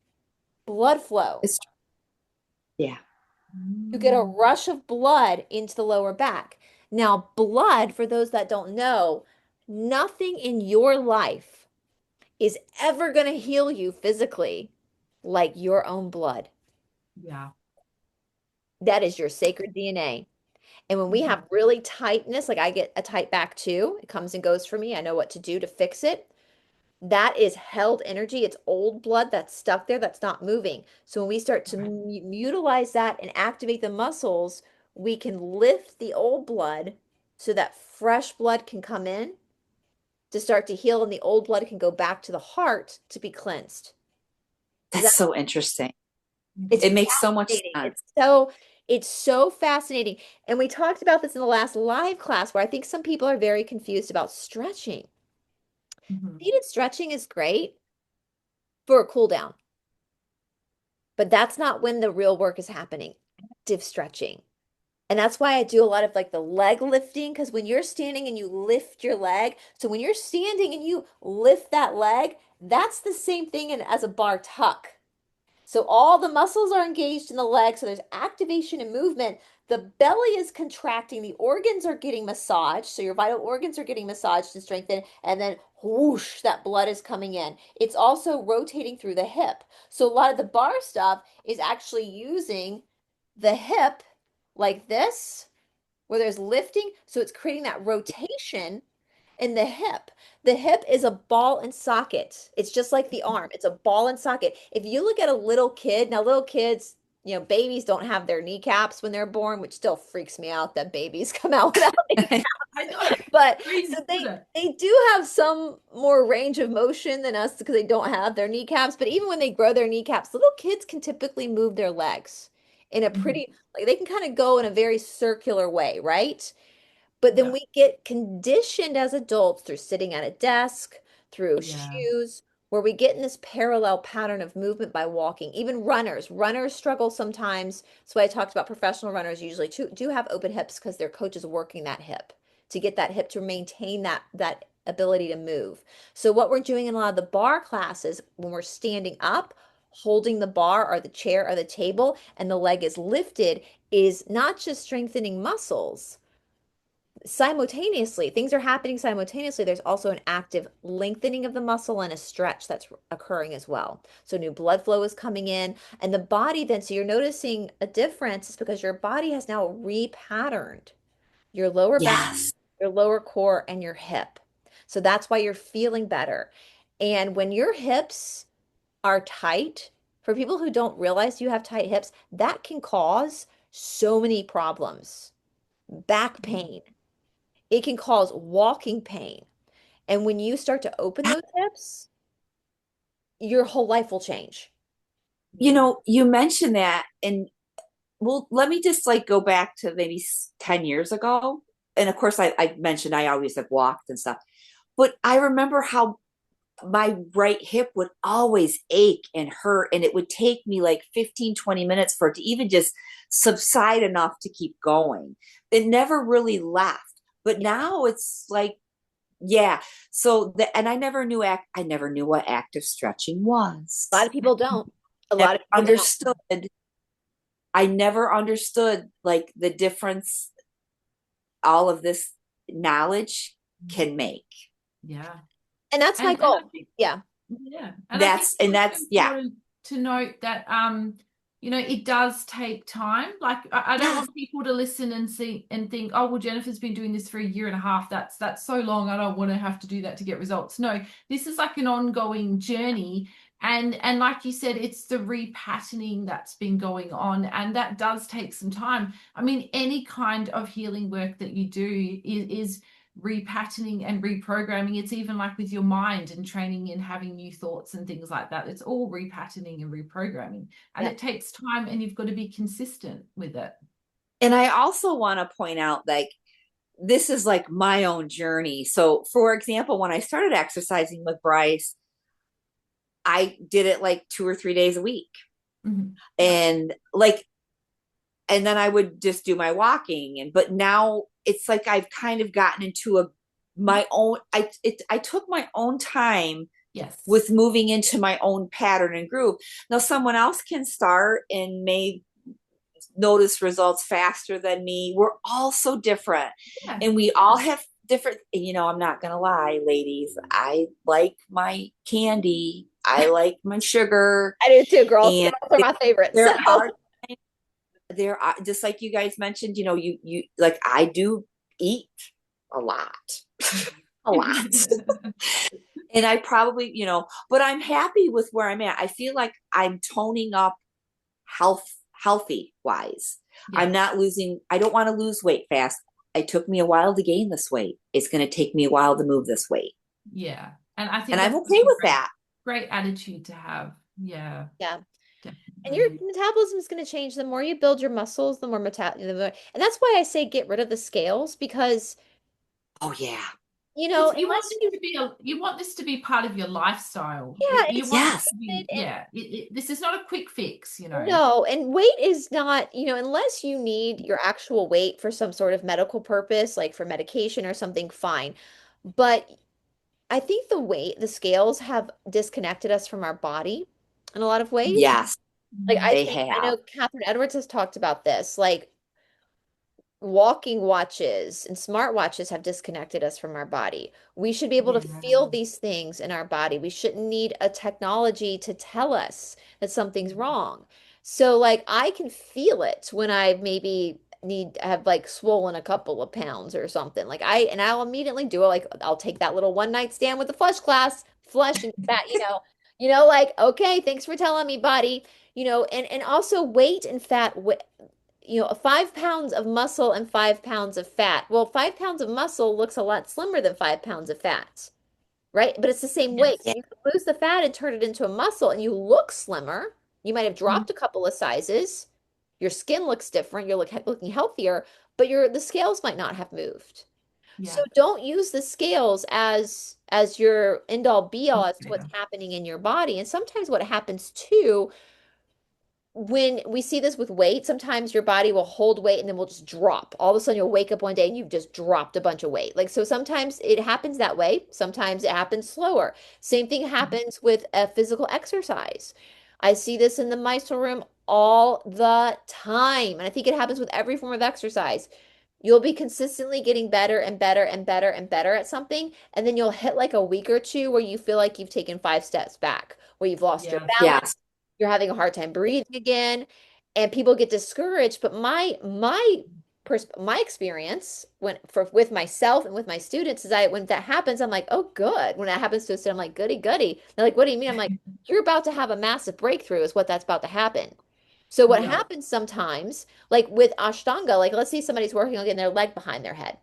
Blood flow. It's yeah. You get a Mm. rush of blood into the lower back. Now, blood, for those that don't know, nothing in your life is ever going to heal you physically like your own blood. Yeah. That is your sacred DNA. And when we Mhm. have really tightness, like I get a tight back too, it comes and goes for me. I know what to do to fix it. That is held energy. It's old blood that's stuck there that's not moving. So when we start to Right. utilize that and activate the muscles, we can lift the old blood so that fresh blood can come in to start to heal, and the old blood can go back to the heart to be cleansed. That's so interesting. It's It makes so much fascinating. sense. It's so fascinating. And we talked about this in the last live class where I think some people are very confused about stretching. Seated stretching is great for a cool down, but that's not when the real work is happening. Active stretching. And that's why I do a lot of like the leg lifting, because when you're standing and you lift your leg, so when you're standing and you lift that leg, that's the same thing as a bar tuck. So all the muscles are engaged in the leg, so there's activation and movement. The belly is contracting, the organs are getting massaged, so your vital organs are getting massaged and strengthened, and then whoosh, that blood is coming in. It's also rotating through the hip. So a lot of the bar stuff is actually using the hip like this, where there's lifting, so it's creating that rotation in the hip. The hip is a ball and socket. It's just like the arm. It's a ball and socket. If you look at a little kid, now little kids, babies don't have their kneecaps when they're born, which still freaks me out that babies come out without kneecaps. I know. But so they do have some more range of motion than us because they don't have their kneecaps. But even when they grow their kneecaps, little kids can typically move their legs in a pretty, like they can kind of go in a very circular way, right? But then we get conditioned as adults through sitting at a desk, through shoes, where we get in this parallel pattern of movement by walking. Even runners struggle sometimes. So I talked about professional runners usually do have open hips because their coach is working that hip to get that hip to maintain that ability to move. So what we're doing in a lot of the bar classes, when we're standing up, holding the bar or the chair or the table, and the leg is lifted, is not just strengthening muscles. Simultaneously, things are happening simultaneously. There's also an active lengthening of the muscle and a stretch that's occurring as well. So new blood flow is coming in, and the body then, so you're noticing a difference is because your body has now repatterned your lower back, your lower core, and your hip. So that's why you're feeling better. And when your hips are tight, for people who don't realize you have tight hips, that can cause so many problems. Back pain. It can cause walking pain. And when you start to open those hips, your whole life will change. You mentioned that, and well, let me just like go back to maybe 10 years ago. And of course, I mentioned I always have walked and stuff, but I remember how my right hip would always ache and hurt. And it would take me like 15, 20 minutes for it to even just subside enough to keep going. It never really left. But now it's like, yeah. So and I never knew what active stretching was. A lot of people don't. Understood. I never understood like the difference all of this knowledge can make. Yeah. And that's my goal. Yeah. And that's to note that it does take time. Like I don't want people to listen and see and think, oh, well, Jennifer's been doing this for a year and a half. That's so long. I don't want to have to do that to get results. No, this is like an ongoing journey. And like you said, it's the repatterning that's been going on, and that does take some time. I mean, any kind of healing work that you do is repatterning and reprogramming. It's even like with your mind and training and having new thoughts and things like that. It's all repatterning and reprogramming, and it takes time, and you've got to be consistent with it. And I also want to point out, like, this is like my own journey. So for example, when I started exercising with Bryce, I did it like 2 or 3 days a week. And then I would just do my walking. But now it's like I've kind of gotten into my own, I took my own time with moving into my own pattern and groove. Now someone else can start and may notice results faster than me. We're all so different. And we all have different, I'm not going to lie, ladies. I like my candy. I like my sugar. I do too, girls. Those are my favorites. There are, just like you guys mentioned, you like, I do eat a lot, a lot. And I probably, but I'm happy with where I'm at. I feel like I'm toning up healthy wise. Yeah. I don't want to lose weight fast. It took me a while to gain this weight. It's going to take me a while to move this weight. Yeah. And I And think I'm that's okay such a with great, that. great attitude to have. Yeah, Yeah. And your definitely. metabolism is going to change. The more you build your muscles, the more and that's why I say get rid of the scales because, Oh, yeah. You want unless this you, to be you want this to be part of your lifestyle. yeah, You it's want this Yes. to be, yeah. This is not a quick fix, you know. no, and weight is not, unless you need your actual weight for some sort of medical purpose, like for medication or something, fine. But I think the scales have disconnected us from our body in a lot of ways. Yes, Like Mm. they I have. know Catherine Edwards has talked about this. Like walking watches and smartwatches have disconnected us from our body. We should be able to Yeah, feel these things in our body. We shouldn't need a technology to tell us that something's wrong. So like I can feel it when I maybe need have like swollen a couple of pounds or something. Like I'll immediately do it. Like I'll take that little one night stand with the flush class, flush and that, like, okay, thanks for telling me, buddy. And also weight and fat, 5 pounds of muscle and 5 pounds of fat. Well, 5 pounds of muscle looks a lot slimmer than 5 pounds of fat, right? But it's the same weight. yes. So you can lose the fat and turn it into a muscle and you look slimmer. You might have Mhm. dropped a couple of sizes. Your skin looks different. You're looking healthier, but the scales might not have moved. So Yeah. don't use the scales as your end all be all as to what's Indicator. happening in your body. And sometimes what happens too when we see this with weight, sometimes your body will hold weight and then will just drop. All of a sudden, you'll wake up one day and you've just dropped a bunch of weight. Like, so sometimes it happens that way. Sometimes it happens slower. Same thing Mhm. happens with a physical exercise. I see this in the Mysore room all the time. And I think it happens with every form of exercise. You'll be consistently getting better and better and better and better at something. And then you'll hit like a week or two where you feel like you've taken 5 steps back, where you've lost your Yeah. balance, Yes. you're having a hard time breathing again, and people get discouraged. But my experience with myself and with my students is when that happens, I'm like, oh, good. When that happens to a student, I'm like, goody, goody. They're like, what do you mean? I'm like, you're about to have a massive breakthrough, is what that's about to happen. So what Yeah. happens sometimes, like with Ashtanga, like let's say somebody's working on getting their leg behind their head.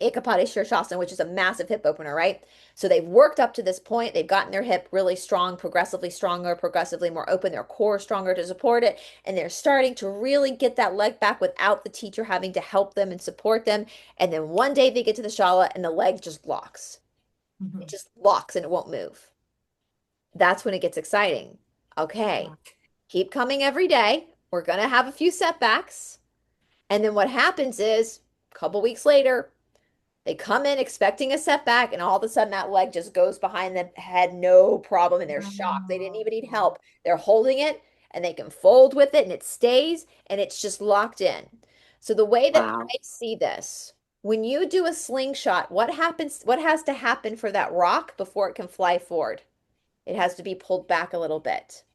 Ekapati Shirshasana, which is a massive hip opener, right? So they've worked up to this point. They've gotten their hip really strong, progressively stronger, progressively more open, their core stronger to support it. And they're starting to really get that leg back without the teacher having to help them and support them. And then one day they get to the shala and the leg just locks. It Mhm. just locks and it won't move. That's when it gets exciting. Okay, Yeah. keep coming every day. We're going to have a few setbacks. And then what happens is a couple weeks later, they come in expecting a setback, and all of a sudden that leg just goes behind the head, no problem, and they're shocked. They didn't even need Wow. help. They're holding it, and they can fold with it, and it stays, and it's just locked in. So the way that Wow. I see this, when you do a slingshot, what happens? What has to happen for that rock before it can fly forward? It has to be pulled back a little bit,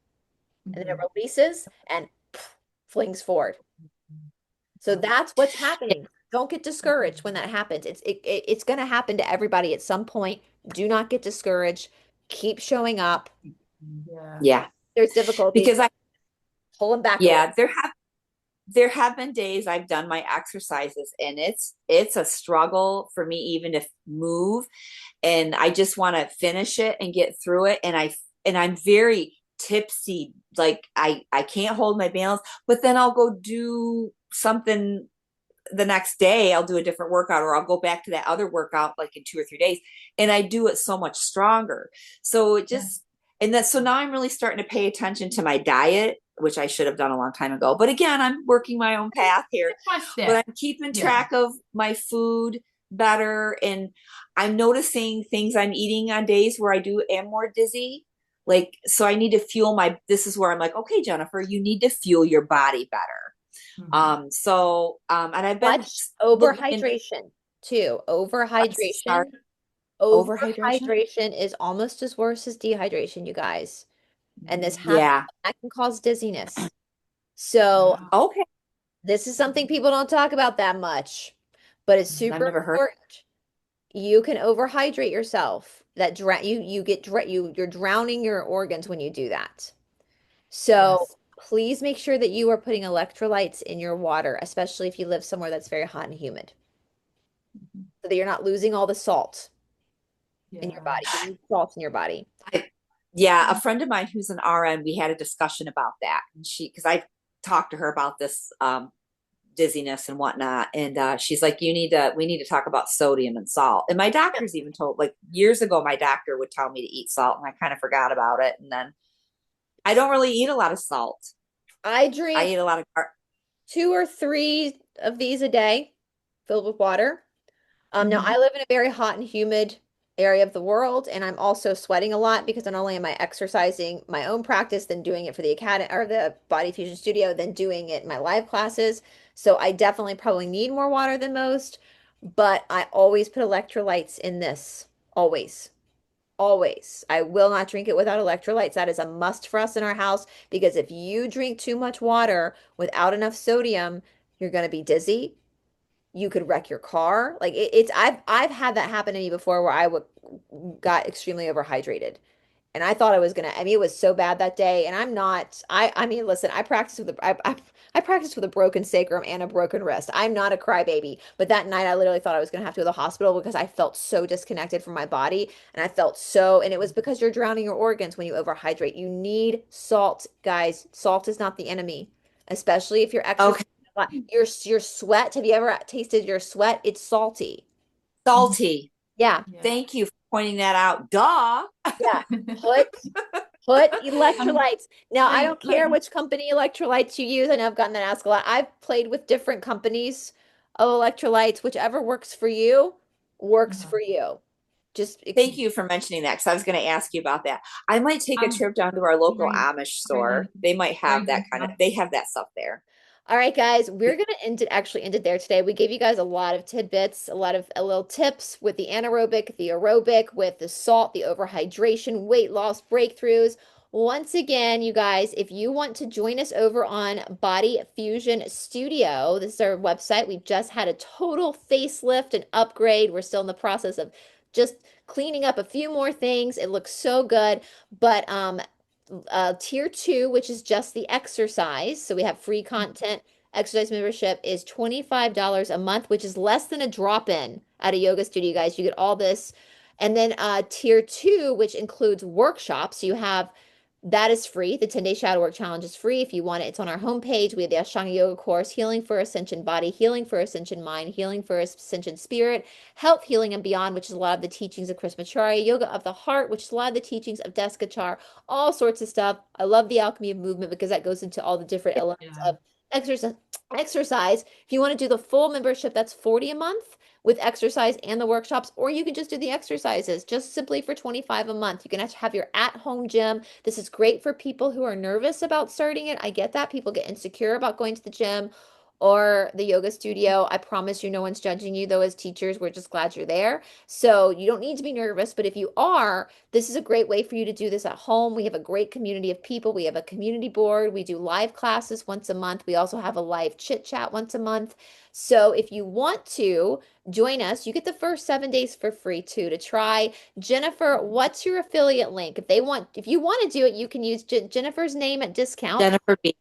and then it Mhm. releases and flings forward. So Yeah. that's what's happening. Don't get discouraged when that happens. It's going to happen to everybody at some point. Do not get discouraged. Keep showing up. Yeah. Yeah. There's difficulties. Because Pull them back a little. yeah, there have been days I've done my exercises and it's a struggle for me even to move, and I just want to finish it and get through it, and I'm very tipsy, like I can't hold my balance, but then I'll go do something the next day. I'll do a different workout, or I'll go back to that other workout like in 2 or 3 days, and I do it so much stronger. So it Yeah. just, and that, so now I'm really starting to pay attention to my diet, which I should have done a long time ago. But again, I'm working my own path here, Step by but step. I'm keeping Yeah. track of my food better. And I'm noticing things I'm eating on days where I do am more dizzy. Like, so I need to fuel this is where I'm like, okay, Jennifer, you need to fuel your body better. Mhm. And I've been Much looking in, overhydration too. sorry, Overhydration. overhydration. Overhydration is almost as worse as dehydration, you guys. And Yeah. that can cause dizziness. So Wow. Okay. this is something people don't talk about that much, but it's I've super never heard. important. You can overhydrate yourself. That dra you get dra you you're drowning your organs when you do that. So Yes. Please make sure that you are putting electrolytes in your water, especially if you live somewhere that's very hot and humid, so that you're not losing all the salt in your Yeah. body. You need salt in your body. Yeah, a friend of mine who's an RN, we had a discussion about that, and because I talked to her about this dizziness and whatnot, and she's like, we need to talk about sodium and salt. And my doctor's even told, like years ago, my doctor would tell me to eat salt, and I kind of forgot about it, and then I don't really eat a lot of salt. I I drink eat a lot of 2 or 3 of these a day filled with water. Now Mhm. I live in a very hot and humid area of the world, and I'm also sweating a lot because not only am I exercising my own practice, then doing it for the academy or the Body Fusion Studio, then doing it in my live classes. So I definitely probably need more water than most, but I always put electrolytes in this. Always. Always. I will not drink it without electrolytes. That is a must for us in our house because if you drink too much water without enough sodium, you're going to be dizzy. You could wreck your car. Like it's I've had that happen to me before where I would got extremely overhydrated. And I thought I was gonna, I mean, it was so bad that day. And I'm not, I mean, listen, I practiced with a broken sacrum and a broken wrist. I'm not a crybaby. But that night I literally thought I was gonna have to go to the hospital because I felt so disconnected from my body. And I felt so, and it was because you're drowning your organs when you overhydrate. You need salt, guys. Salt is not the enemy, especially if you're okay, exercising a lot. Your sweat, have you ever tasted your sweat? It's salty. Mhm. salty. Yeah. Yeah. Thank you for pointing that out. Duh. Yeah. Put Put Um, electrolytes. Now, I don't let care which company electrolytes you use. I know I've gotten that asked a lot. I've played with different companies of electrolytes. Whichever works for you, works uh, for you. Just Thank you for mentioning that because I was going to ask you about that. I might take a um, trip down to our local sorry, Amish sorry, store. They might have sorry, that kind of, Jennifer. they have that stuff there. All right, guys, we're gonna end it actually end it there today. We gave you guys a lot of tidbits, a lot of little tips with the anaerobic, the aerobic, with the salt, the overhydration, weight loss breakthroughs. Once again, you guys, if you want to join us over on Body Fusion Studio, this is our website. We've just had a total facelift and upgrade. We're still in the process of just cleaning up a few more things. It looks so good, but tier 2, which is just the exercise. So we have free content. Exercise membership is $25 a month, which is less than a drop-in at a yoga studio, guys. You get all this. And then tier 2, which includes workshops. You have that is free. The 10-day shadow work challenge is free. If you want it, it's on our homepage. We have the Ashtanga yoga course, healing for ascension body, healing for ascension mind, healing for ascension spirit, health, healing, and beyond, which is a lot of the teachings of Krishnamacharya, yoga of the heart, which is a lot of the teachings of Desikachar, all sorts of stuff. I love the alchemy of movement because that goes into all the different elements Yeah. of exercise. Exercise. If you want to do the full membership, that's 40 a month with exercise and the workshops, or you can just do the exercises just simply for 25 a month. You can have your at-home gym. This is great for people who are nervous about starting it. I get that. People get insecure about going to the gym or the yoga studio. I promise you, no one's judging you, though, as teachers. We're just glad you're there. So you don't need to be nervous, but if you are, this is a great way for you to do this at home. We have a great community of people. We have a community board. We do live classes once a month. We also have a live chit chat once a month. So if you want to join us, you get the first 7 days for free too to try. Jennifer, what's your affiliate link? If you want to do it, you can use Jennifer's name at discount. Jennifer B.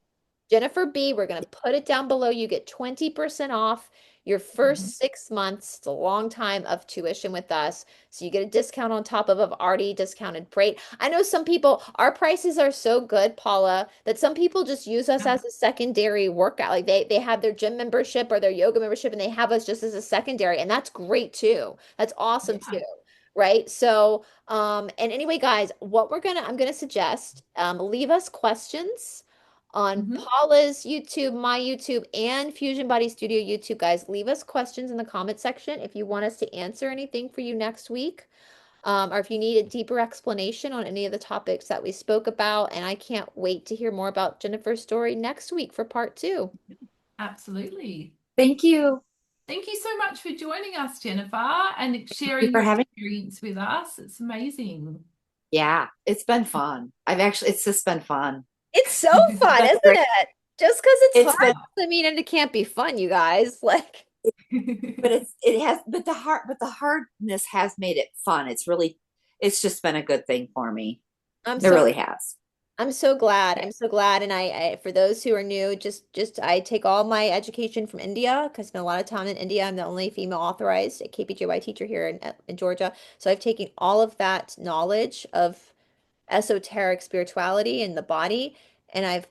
Jennifer B, we're going to put it down below. You get 20% off your Mhm. first 6 months. It's a long time of tuition with us. So you get a discount on top of already discounted rate. I know some people, our prices are so good, Paula, that some people just use us Yeah. as a secondary workout. Like they have their gym membership or their yoga membership and they have us just as a secondary. And that's great too. That's awesome too. Yeah. Right. So, and anyway, guys, I'm gonna suggest, leave us questions on Mhm. Paula's YouTube, my YouTube, and Fusion Body Studio YouTube. Guys, leave us questions in the comment section if you want us to answer anything for you next week, or if you need a deeper explanation on any of the topics that we spoke about. And I can't wait to hear more about Jennifer's story next week for part 2. Absolutely. Thank you. Thank you so much for joining us, Jennifer, and Thank you sharing for your having. experience with us. It's amazing. Yeah, it's been fun. It's just been fun. It's so fun, Been isn't great. it? Just because it's hard It's been, doesn't mean it can't be fun, you guys. Like, but it has, but the hardness has made it fun. It's just been a good thing for me. I'm It so really has. I'm so glad. I'm so glad. And I for those who are new, just I take all my education from India because I spent a lot of time in India. I'm the only female authorized KPJY teacher here in Georgia. So I've taken all of that knowledge of esoteric spirituality in the body, and I've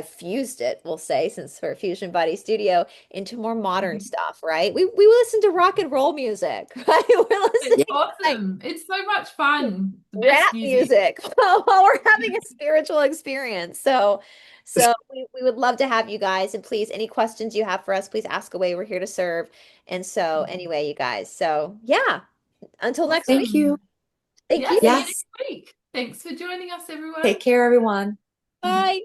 fused it, we'll say, since we're a Fusion Body Studio, into more modern stuff, right? We listen to rock and roll music, right? We're It's listening to like awesome. It's so much fun. The best rap music. music while we're having a spiritual experience. So we would love to have you guys, and please, any questions you have for us, please ask away. We're here to serve. And so anyway, you guys, so yeah, until next week. Thank you. Awesome. Thank Yeah, you. see you next Yes. week. Thanks for joining us, everyone. Take care, everyone. Bye.